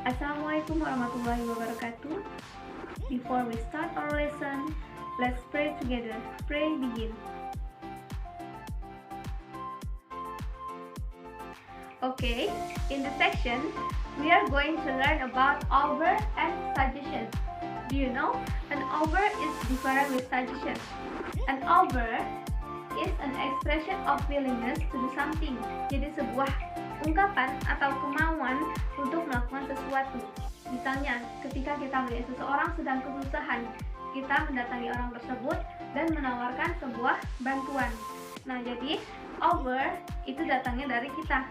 Assalamualaikum warahmatullahi wabarakatuh. Before we start our lesson, let's pray together. Pray begin. Okay, in this section, we are going to learn about over and suggestion. Do you know? An over is different with suggestion. An over is an expression of willingness to do something. Jadi sebuah ungkapan atau kemauan untuk melakukan sesuatu. Misalnya, ketika kita melihat seseorang sedang kesusahan, kita mendatangi orang tersebut dan menawarkan sebuah bantuan. Nah, jadi over itu datangnya dari kita.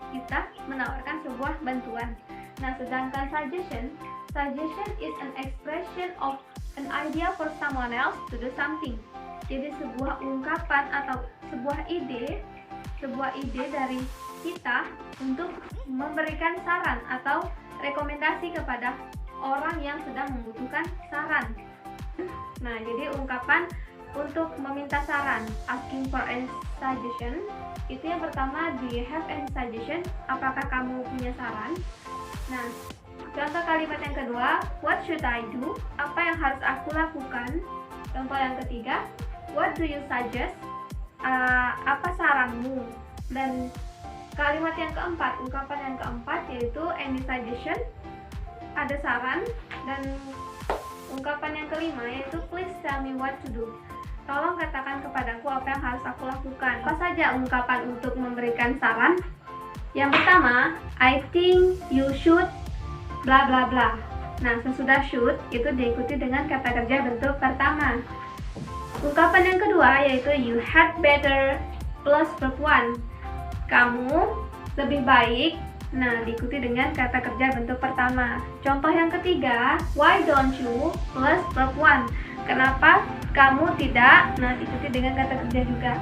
Kita menawarkan sebuah bantuan. Nah, sedangkan suggestion is an expression of an idea for someone else to do something. Jadi sebuah ungkapan atau sebuah ide dari kita untuk memberikan saran atau rekomendasi kepada orang yang sedang membutuhkan saran. Nah, jadi ungkapan untuk meminta saran, asking for a suggestion, itu yang pertama, do you have any suggestion? Apakah kamu punya saran? Nah, contoh kalimat yang kedua, what should I do? Apa yang harus aku lakukan? Contoh yang ketiga, what do you suggest? Apa saranmu? Dan kalimat yang keempat, ungkapan yang keempat yaitu any suggestion, ada saran. Dan ungkapan yang kelima yaitu please tell me what to do. Tolong katakan kepadaku apa yang harus aku lakukan. Apa saja ungkapan untuk memberikan saran? Yang pertama, I think you should bla bla bla. Nah, sesudah should itu diikuti dengan kata kerja bentuk pertama. Ungkapan yang kedua yaitu you had better plus verb one. Kamu lebih baik. Nah, diikuti dengan kata kerja bentuk pertama. Contoh yang ketiga, why don't you plus verb one. Kenapa kamu tidak? Nah, diikuti dengan kata kerja juga.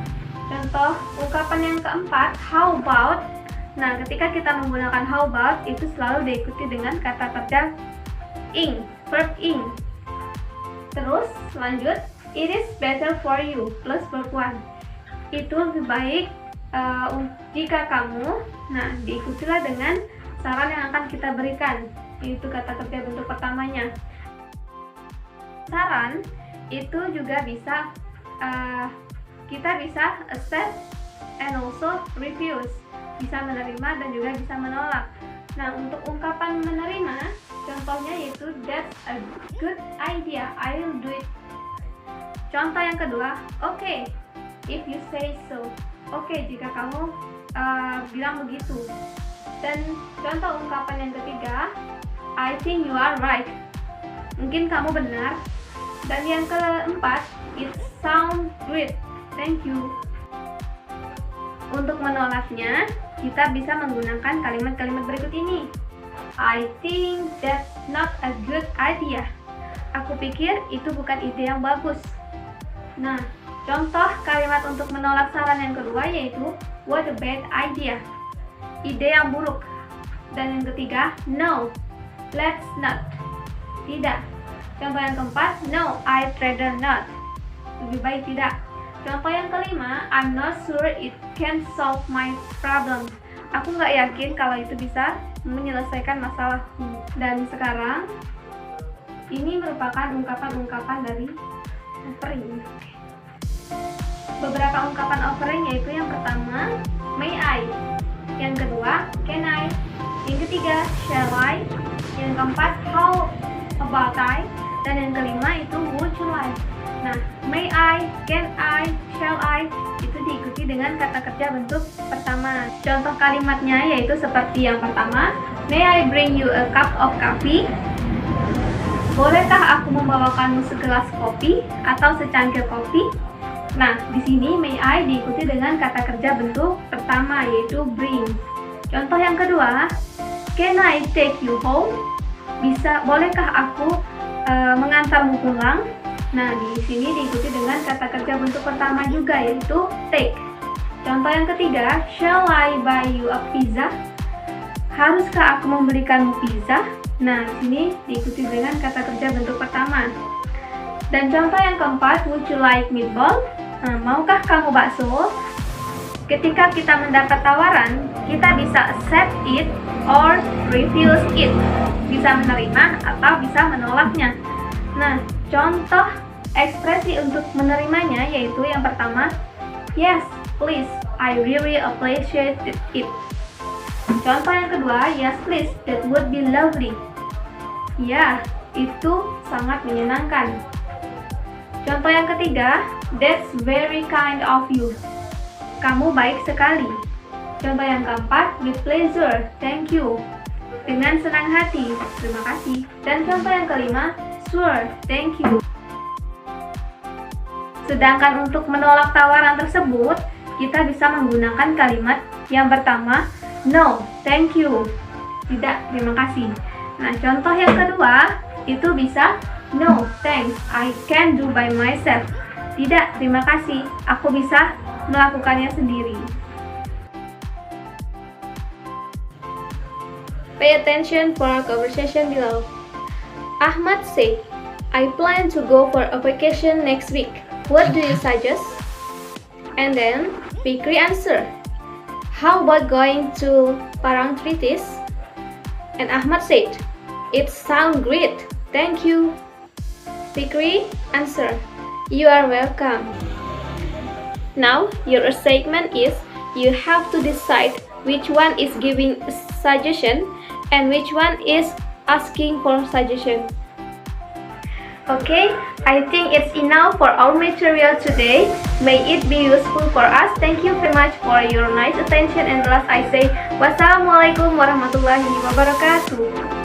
Contoh ungkapan yang keempat, how about. Nah, ketika kita menggunakan how about itu selalu diikuti dengan kata kerja ing, verb ing. Terus lanjut, it is better for you plus verb one. Itu lebih baik jika kamu. Nah, diikutilah dengan saran yang akan kita berikan, yaitu kata kerja bentuk pertamanya. Saran itu juga bisa kita bisa accept and also refuse, bisa menerima dan juga bisa menolak. Nah, untuk ungkapan menerima, contohnya yaitu that's a good idea, I will do it. Contoh yang kedua, okay, if you say so. Oke, jika kamu bilang begitu. Dan contoh ungkapan yang ketiga, I think you are right. Mungkin kamu benar. Dan yang keempat, it sounds great. Thank you. Untuk menolaknya, kita bisa menggunakan kalimat-kalimat berikut ini. I think that's not a good idea. Aku pikir itu bukan ide yang bagus. Nah, contoh kalimat untuk menolak saran yang kedua yaitu what a bad idea. Ide yang buruk. Dan yang ketiga, no, let's not. Tidak. Contoh yang keempat, no, I'd rather not. Lebih baik tidak. Contoh yang kelima, I'm not sure it can solve my problem. Aku nggak yakin kalau itu bisa menyelesaikan masalahku. Dan sekarang, ini merupakan ungkapan-ungkapan dari offering. Beberapa ungkapan offering yaitu yang pertama, may I. Yang kedua, can I. Yang ketiga, shall I. Yang keempat, how about I. Dan yang kelima itu would you like. Nah, may I, can I, shall I itu diikuti dengan kata kerja bentuk pertama. Contoh kalimatnya yaitu seperti yang pertama, may I bring you a cup of coffee. Bolehkah aku membawakanmu segelas kopi atau secangkir kopi? Nah, di sini may I diikuti dengan kata kerja bentuk pertama yaitu bring. Contoh yang kedua, can I take you home? Bolehkah aku mengantarmu pulang? Nah, di sini diikuti dengan kata kerja bentuk pertama juga yaitu take. Contoh yang ketiga, shall I buy you a pizza? Haruskah aku membelikanmu pizza? Nah, di sini diikuti dengan kata kerja bentuk pertama. Dan contoh yang keempat, would you like meatball? Nah, maukah kamu bakso? Ketika kita mendapat tawaran, kita bisa accept it or refuse it. Bisa menerima atau bisa menolaknya. Nah, contoh ekspresi untuk menerimanya yaitu yang pertama, yes, please, I really appreciate it. Contoh yang kedua, yes please, that would be lovely. Ya, itu sangat menyenangkan. Contoh yang ketiga, that's very kind of you. Kamu baik sekali. Contoh yang keempat, with pleasure, thank you. Dengan senang hati, terima kasih. Dan contoh yang kelima, sure, thank you. Sedangkan untuk menolak tawaran tersebut, kita bisa menggunakan kalimat yang pertama, no, thank you. Tidak, terima kasih. Nah, contoh yang kedua, itu bisa, no, thanks, I can do by myself. Tidak, terima kasih, aku bisa melakukannya sendiri. Pay attention for our conversation below. Ahmad said, I plan to go for a vacation next week. What do you suggest? And then, Fikri answered, how about going to Parangtritis? And Ahmad said, it sounds great, thank you. Fikri answered, you are welcome. Now, your assignment is, you have to decide which one is giving a suggestion and which one is asking for suggestion. Okay, I think it's enough for our material today. May it be useful for us. Thank you very much for your nice attention, and last I say, wassalamualaikum warahmatullahi wabarakatuh.